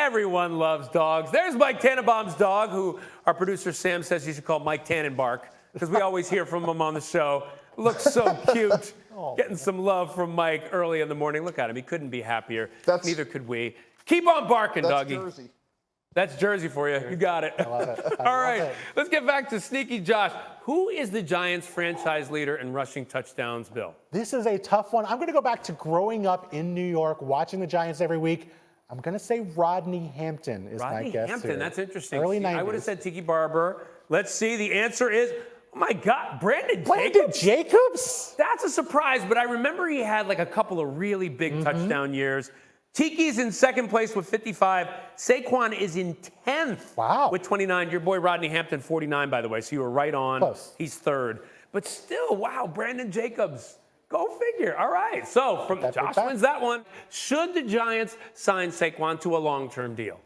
Everyone loves dogs. There's Mike Tannenbaum's dog, who our producer Sam says you should call Mike Tannenbark, because we always hear from him on the show. Looks so cute. Getting some love from Mike early in the morning. Look at him. He couldn't be happier. Neither could we. Keep on barking, doggy. Jersey. That's Jersey for you. You got it. I love it. All right. Let's get back to Sneaky Josh. Who is the Giants franchise leader in rushing touchdowns, Bill? This is a tough one. I'm going to go back to growing up in New York, watching the Giants every week. I'm going to say Rodney Hampton is my guess. Rodney Hampton, here. that's interesting. Early 90s. I would have said Tiki Barber. Let's see. The answer is, oh my God, Brandon Jacobs? That's a surprise, but I remember he had like a couple of really big touchdown years. Tiki's in second place with 55. Saquon is in 10th with 29. Your boy Rodney Hampton, 49, by the way, so you were right on. Close. He's third. But still, wow, Brandon Jacobs. Go figure. All right. So from Josh wins that one. Should the Giants sign Saquon to a long-term deal?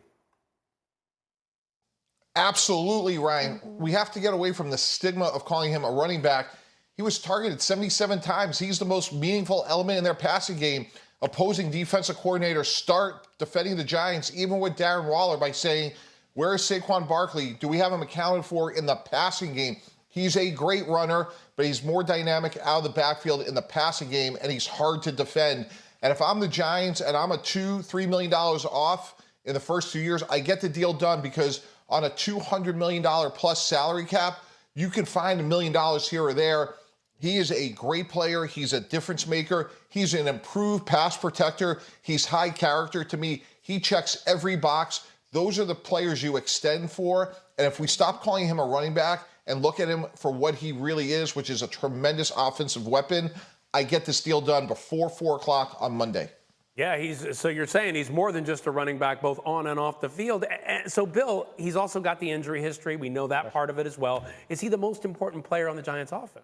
Absolutely, Ryan. We have to get away from the stigma of calling him a running back. He was targeted 77 times. He's the most meaningful element in their passing game. Opposing defensive coordinators start defending the Giants, even with Darren Waller, by saying, where is Saquon Barkley? Do we have him accounted for in the passing game? He's a great runner, but he's more dynamic out of the backfield in the passing game, and he's hard to defend. And if I'm the Giants and I'm a $2-3 million off in the first 2 years, I get the deal done, because on a $200 million plus salary cap, you can find $1 million here or there. He is a great player. He's a difference maker. He's an improved pass protector. He's high character. To me, he checks every box. Those are the players you extend for. And if we stop calling him a running back and look at him for what he really is, which is a tremendous offensive weapon, I get this deal done before 4 o'clock on Monday. Yeah, so you're saying he's more than just a running back, both on and off the field. And so, Bill, he's also got the injury history. We know that part of it as well. Is he the most important player on the Giants' offense?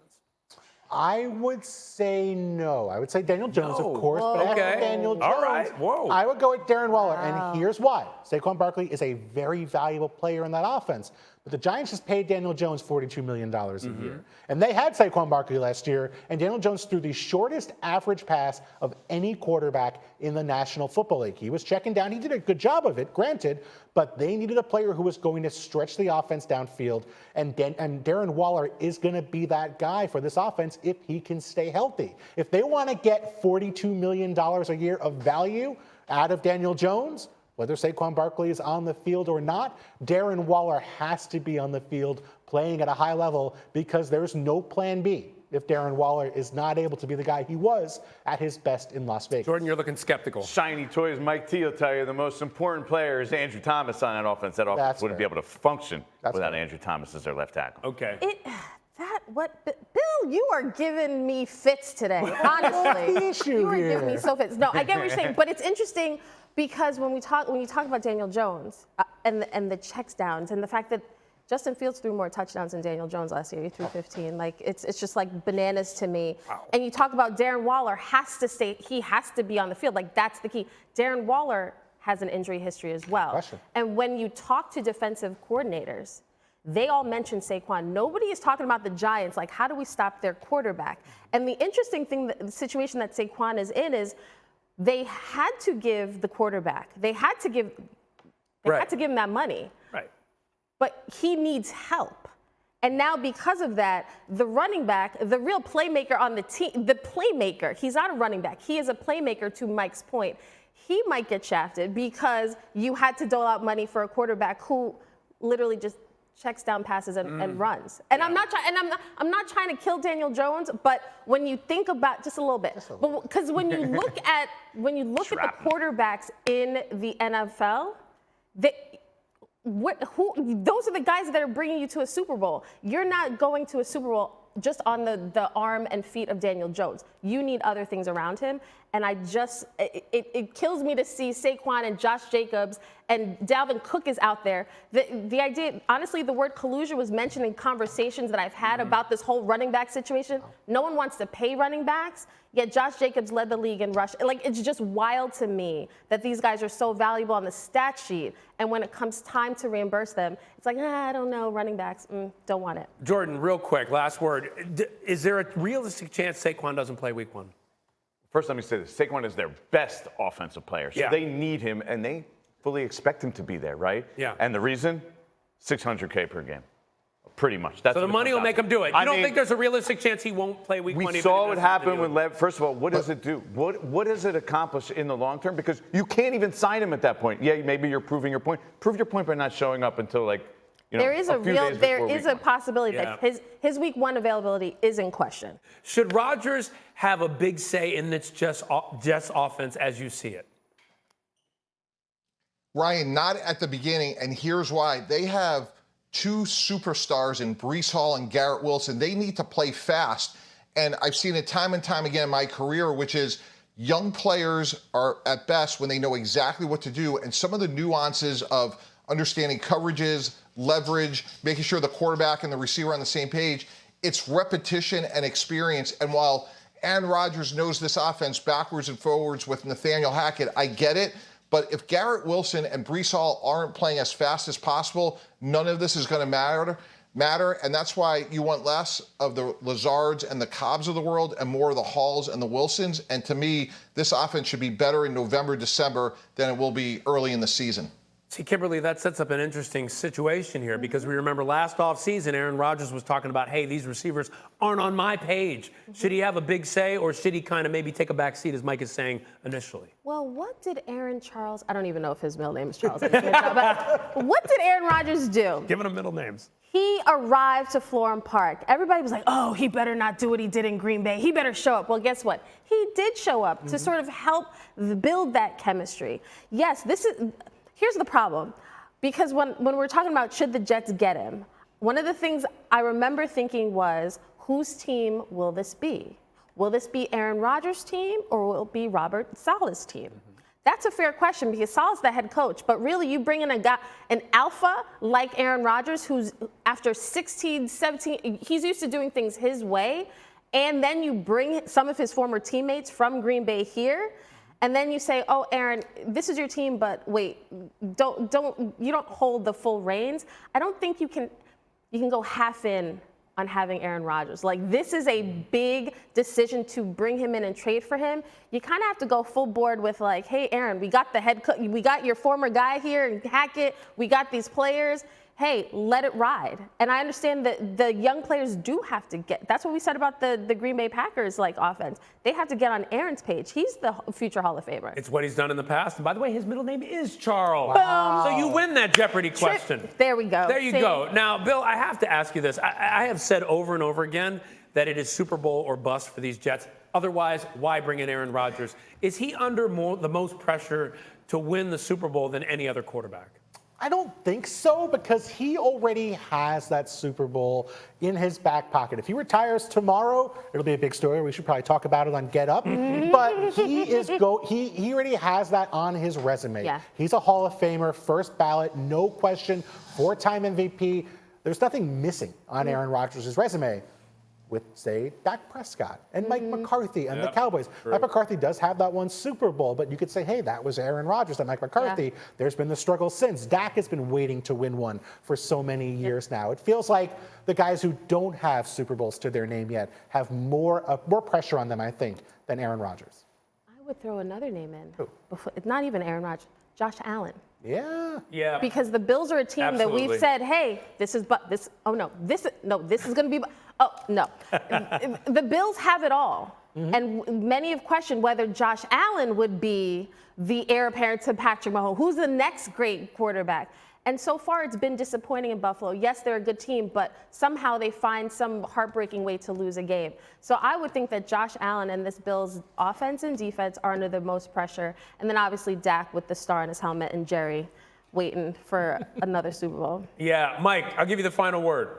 I would say no. I would say Daniel Jones, of course. But after Daniel Jones, all right. Whoa. I would go with Darren Waller. And here's why. Saquon Barkley is a very valuable player in that offense. But the Giants just paid Daniel Jones $42 million a year. And they had Saquon Barkley last year, and Daniel Jones threw the shortest average pass of any quarterback in the National Football League. He was checking down. He did a good job of it, granted, but they needed a player who was going to stretch the offense downfield, and Darren Waller is going to be that guy for this offense if he can stay healthy. If they want to get $42 million a year of value out of Daniel Jones, whether Saquon Barkley is on the field or not, Darren Waller has to be on the field playing at a high level, because there's no plan B if Darren Waller is not able to be the guy he was at his best in Las Vegas. Jordan, you're looking skeptical. Shiny toys. Mike T will tell you the most important player is Andrew Thomas on that offense. That offense wouldn't be able to function without Andrew Thomas as their left tackle. Okay. Bill, you are giving me fits today, honestly. You are giving me so fits. No, I get what you're saying, but it's interesting because when you talk about Daniel Jones and the checks downs and the fact that Justin Fields threw more touchdowns than Daniel Jones last year. He threw 15. Like it's just like bananas to me. Wow. And you talk about Darren Waller has to stay. He has to be on the field. Like that's the key. Darren Waller has an injury history as well. Question. And when you talk to defensive coordinators, they all mention Saquon. Nobody is talking about the Giants. Like, how do we stop their quarterback? And the interesting thing, the situation that Saquon is in is they had to give the quarterback. They had to give him that money. Right. But he needs help. And now because of that, the running back, the real playmaker on the team, the playmaker, he's not a running back. He is a playmaker, to Mike's point. He might get shafted because you had to dole out money for a quarterback who literally just checks down passes and runs. And I'm not trying to kill Daniel Jones, but when you think about just a little bit, because when you look at the quarterbacks in the NFL, those are the guys that are bringing you to a Super Bowl. You're not going to a Super Bowl just on the arm and feet of Daniel Jones. You need other things around him. And it kills me to see Saquon and Josh Jacobs and Dalvin Cook is out there. The idea, honestly, the word collusion was mentioned in conversations that I've had about this whole running back situation. No one wants to pay running backs, yet Josh Jacobs led the league in rush. Like, it's just wild to me that these guys are so valuable on the stat sheet. And when it comes time to reimburse them, it's like, I don't know, running backs, don't want it. Jordan, real quick, last word. Is there a realistic chance Saquon doesn't play week 1? First, let me say this. Saquon is their best offensive player, so they need him, and they fully expect him to be there, right? Yeah. And the reason? $600K per game. Pretty much. That's So the money will make him do it. You don't think there's a realistic chance he won't play week 1? We saw what happened with Lev. First of all, what does it do? What does it accomplish in the long term? Because you can't even sign him at that point. Yeah, maybe you're proving your point. Prove your point by not showing up until there is a possibility that his week 1 availability is in question. Should Rodgers have a big say in this Jets offense as you see it? Ryan, not at the beginning, and here's why. They have 2 superstars in Breece Hall and Garrett Wilson. They need to play fast. And I've seen it time and time again in my career, which is young players are at best when they know exactly what to do. And some of the nuances of understanding coverages, leverage, making sure the quarterback and the receiver are on the same page, it's repetition and experience. And while Aaron Rodgers knows this offense backwards and forwards with Nathaniel Hackett, I get it. But if Garrett Wilson and Breece Hall aren't playing as fast as possible, none of this is going to matter. And that's why you want less of the Lazards and the Cobbs of the world and more of the Halls and the Wilsons. And to me, this offense should be better in November, December than it will be early in the season. See, Kimberly, that sets up an interesting situation here because we remember last offseason, Aaron Rodgers was talking about, hey, these receivers aren't on my page. Should he have a big say or should he kind of maybe take a back seat, as Mike is saying initially? Well, what did Aaron Charles, I don't even know if his middle name is Charles, but what did Aaron Rodgers do? Giving them middle names. He arrived to Florham Park. Everybody was like, oh, he better not do what he did in Green Bay. He better show up. Well, guess what? He did show up to sort of help build that chemistry. Yes, here's the problem. Because when we're talking about should the Jets get him, one of the things I remember thinking was, whose team will this be? Will this be Aaron Rodgers' team or will it be Robert Saleh's team? That's a fair question because Saleh's the head coach, but really you bring in an alpha like Aaron Rodgers who's after 16, 17, he's used to doing things his way, and then you bring some of his former teammates from Green Bay here, and then you say, oh, Aaron, this is your team, but wait, you don't hold the full reins. I don't think you can go half in on having Aaron Rodgers. Like, this is a big decision to bring him in and trade for him. You kind of have to go full board with like, hey, Aaron, we got the head coach, we got your former guy here and Hackett, we got these players. Hey, let it ride. And I understand that the young players do have to get, that's what we said about the Green Bay Packers offense. They have to get on Aaron's page. He's the future Hall of Famer. It's what he's done in the past. And by the way, his middle name is Charles. Wow. So you win that Jeopardy question. There we go. There you go. Now, Bill, I have to ask you this. I have said over and over again that it is Super Bowl or bust for these Jets. Otherwise, why bring in Aaron Rodgers? Is he under the most pressure to win the Super Bowl than any other quarterback? I don't think so because he already has that Super Bowl in his back pocket. If he retires tomorrow, it'll be a big story. We should probably talk about it on Get Up. But he already has that on his resume. Yeah. He's a Hall of Famer, first ballot, no question, 4-time MVP. There's nothing missing on Aaron Rodgers' resume with, say, Dak Prescott and Mike McCarthy and the Cowboys. True. Mike McCarthy does have that one Super Bowl, but you could say, hey, that was Aaron Rodgers and Mike McCarthy. Yeah. There's been the struggle since. Dak has been waiting to win one for so many years now. It feels like the guys who don't have Super Bowls to their name yet have more pressure on them, I think, than Aaron Rodgers. I would throw another name in. Who? It's not even Aaron Rodgers, Josh Allen. Yeah. Because the Bills are a team that we've said, hey, this is going to be. Oh, no. The Bills have it all. And many have questioned whether Josh Allen would be the heir apparent to Patrick Mahomes. Who's the next great quarterback? And so far, it's been disappointing in Buffalo. Yes, they're a good team, but somehow they find some heartbreaking way to lose a game. So I would think that Josh Allen and this Bills offense and defense are under the most pressure. And then obviously Dak with the star on his helmet and Jerry waiting for another Super Bowl. Yeah, Mike, I'll give you the final word.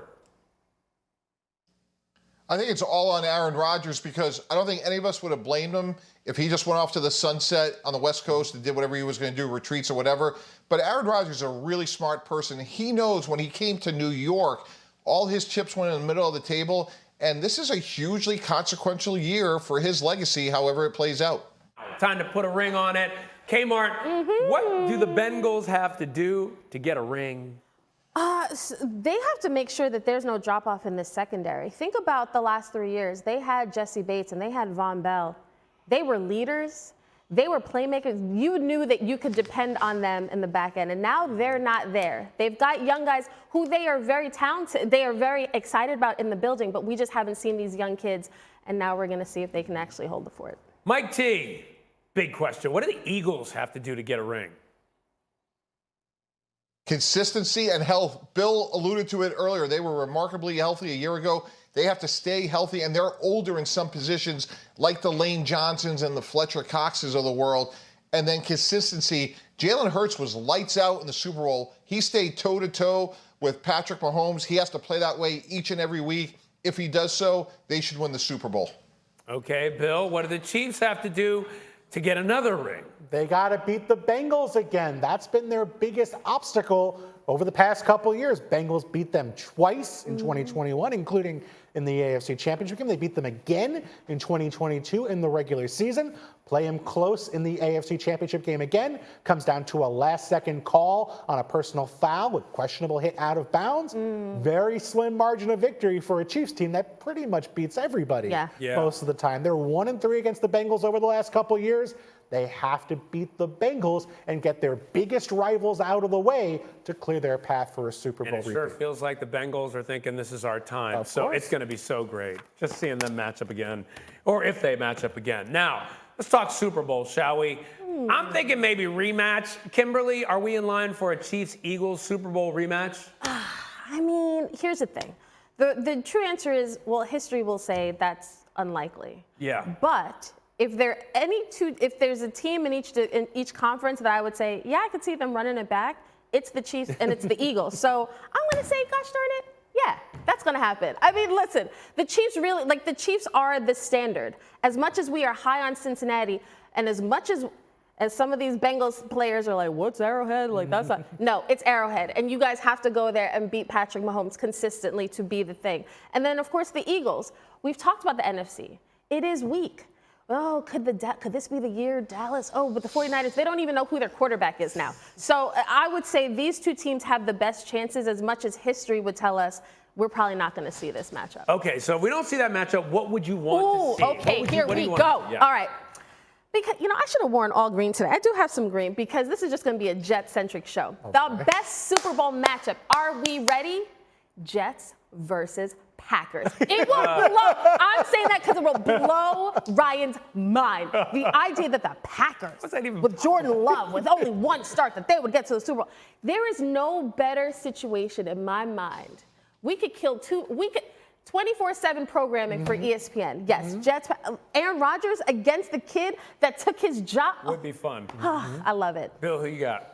I think it's all on Aaron Rodgers because I don't think any of us would have blamed him if he just went off to the sunset on the West Coast and did whatever he was going to do, retreats or whatever. But Aaron Rodgers is a really smart person. He knows when he came to New York, all his chips went in the middle of the table. And this is a hugely consequential year for his legacy, however it plays out. Time to put a ring on it. Kmart, what do the Bengals have to do to get a ring? They have to make sure that there's no drop-off in the secondary. Think about the last 3 years. They had Jesse Bates and they had Von Bell. They were leaders. They were playmakers. You knew that you could depend on them in the back end, and now they're not there. They've got young guys who they are very talented, they are very excited about in the building, but we just haven't seen these young kids, and now we're going to see if they can actually hold the fort. Mike T, big question. What do the Eagles have to do to get a ring? Consistency and health. Bill alluded to it earlier. They were remarkably healthy a year ago. They have to stay healthy, and they're older in some positions, like the Lane Johnsons and the Fletcher Coxes of the world. And then consistency. Jalen Hurts was lights out in the Super Bowl. He stayed toe-to-toe with Patrick Mahomes. He has to play that way each and every week. If he does so, they should win the Super Bowl. Okay, Bill, what do the Chiefs have to do to get another ring? They got to beat the Bengals again. That's been their biggest obstacle over the past couple years. Bengals beat them twice in 2021, including in the AFC Championship game. They beat them again in 2022 in the regular season. Play them close in the AFC Championship game again. Comes down to a last-second call on a personal foul with questionable hit out of bounds. Very slim margin of victory for a Chiefs team that pretty much beats everybody most of the time. They're 1-3 against the Bengals over the last couple years. They have to beat the Bengals and get their biggest rivals out of the way to clear their path for a Super Bowl And it sure feels like the Bengals are thinking this is our time. It's going to be so great just seeing them match up again, or if they match up again. Now, let's talk Super Bowl, shall we? I'm thinking maybe rematch. Kimberly, are we in line for a Chiefs-Eagles Super Bowl rematch? I mean, here's the thing. The true answer is, well, history will say that's unlikely. Yeah. But if there's a team in each conference that I would say, yeah, I could see them running it back, it's the Chiefs and it's the Eagles. So I'm going to say, gosh darn it, yeah, that's going to happen. I mean, listen, the Chiefs really, the Chiefs are the standard. As much as we are high on Cincinnati, and as much as some of these Bengals players are like, what's Arrowhead? Like, that's not. No, it's Arrowhead. And you guys have to go there and beat Patrick Mahomes consistently to be the thing. And then, of course, the Eagles. We've talked about the NFC. It is weak. Oh, could this be the year, Dallas? Oh, but the 49ers, they don't even know who their quarterback is now. So I would say these two teams have the best chances, as much as history would tell us we're probably not going to see this matchup. Okay, so if we don't see that matchup, what would you want to see? Okay, here we go. Yeah. All right. Because, I should have worn all green today. I do have some green because this is just going to be a Jet-centric show. Okay. The best Super Bowl matchup. Are we ready? Jets versus Packers. It will blow. I'm saying that because it will blow Ryan's mind. The idea that the Packers, with Jordan Love, with only one start, that they would get to the Super Bowl. There is no better situation in my mind. We could kill 24/7 programming for ESPN. Yes, Jets, Aaron Rodgers against the kid that took his job. Would be fun. I love it. Bill, who you got?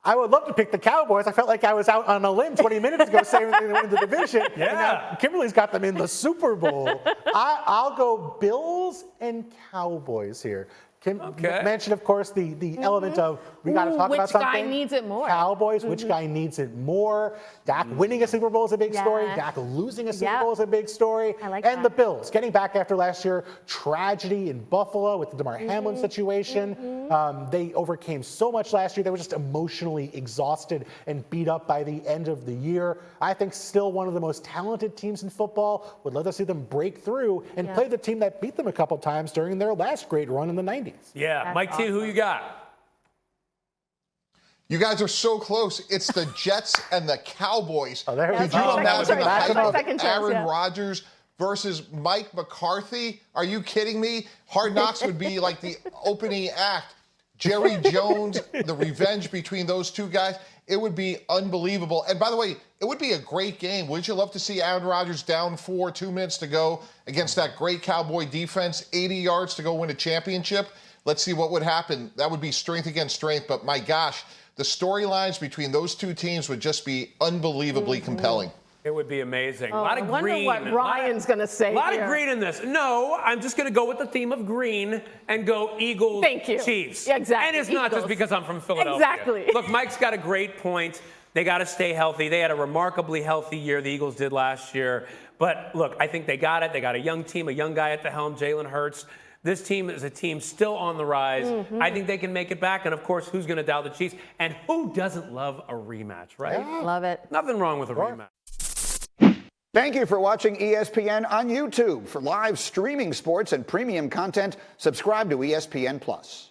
I would love to pick the Cowboys. I felt like I was out on a limb 20 minutes ago saying they win the division. Yeah. And now Kimberly's got them in the Super Bowl. I'll go Bills and Cowboys here. Kim mentioned, of course, the element of we got to talk about something. Which guy needs it more? Cowboys, which guy needs it more? Dak winning a Super Bowl is a big story. Dak losing a Super Bowl is a big story. I like and that. the Bills, getting back after last year, tragedy in Buffalo with the DeMar Hamlin situation. They overcame so much last year. They were just emotionally exhausted and beat up by the end of the year. I think still one of the most talented teams in football. Would love to see them break through and play the team that beat them a couple times during their last great run in the 90s. Yeah, That's Mike T, who you got? You guys are so close. It's the Jets and the Cowboys. Oh, there we Could go. you imagine the hype of Second choice, Aaron Rodgers versus Mike McCarthy? Are you kidding me? Hard Knocks would be like the opening act. Jerry Jones, the revenge between those two guys. It would be unbelievable. And by the way, it would be a great game. Wouldn't you love to see Aaron Rodgers down 4, 2 minutes to go against that great Cowboy defense, 80 yards to go win a championship? Let's see what would happen. That would be strength against strength. But my gosh, the storylines between those two teams would just be unbelievably compelling. It would be amazing. Oh, a lot of I wonder green. what Ryan's going to say. A lot here. of green in this. No, I'm just going to go with the theme of green and go Eagles, Thank you. Chiefs. Yeah, exactly. And it's not just Eagles. because I'm from Philadelphia. Exactly. Look, Mike's got a great point. They got to stay healthy. They had a remarkably healthy year, the Eagles did last year. But look, I think they got it. They got a young team, a young guy at the helm, Jalen Hurts. This team is a team still on the rise. I think they can make it back. And, of course, who's going to doubt the Chiefs? And who doesn't love a rematch, right? Yeah. Love it. Nothing wrong with a rematch. Thank you for watching ESPN on YouTube. For live streaming sports and premium content, subscribe to ESPN+.